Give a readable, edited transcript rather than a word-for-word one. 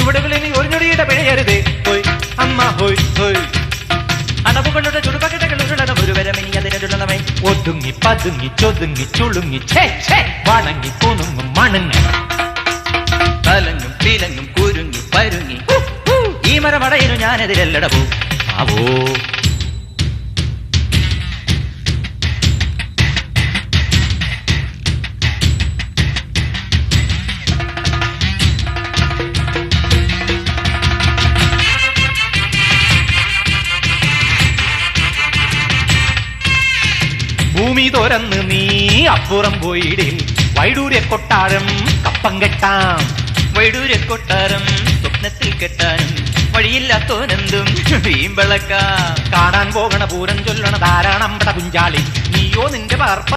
ചുവടുകളിൽ നീ ഒരു ഞൊടിയുടെ പിഴയരുതേ. ഹോയ് അമ്മ ഹോയ് ഹോയ്. അണവുകളുടെ ചുടുപകടകൾ ഉരുളണ ഒരു വരമിനി അതിനുള്ളവൻ. ഒതുങ്ങി പതുങ്ങി ചൊതുങ്ങി ചുളുങ്ങി വണങ്ങി കുണുങ്ങും മണങ്ങി കലങ്ങും പിലങ്ങും കുരുങ്ങി പരുങ്ങി. ഈ മരമടയിലും ഞാനെതിരല്ലടവോ ആവോ. ഭൂമി തുറന്ന് നീ അപ്പുറം പോയിടേ. വൈഡൂര്യ കൊട്ടാരം കപ്പം കെട്ടാം. വൈഡൂര്യ കൊട്ടാരം സ്വപ്നത്തിൽ കെട്ടാനും വഴിയില്ലാത്തോനെന്തും വീമ്പളക്കാം. കാണാൻ പോകണ പൂരം ചൊല്ലണ ധാരാളം കുഞ്ചാളി. നീയോ നിന്റെ പാർപ്പ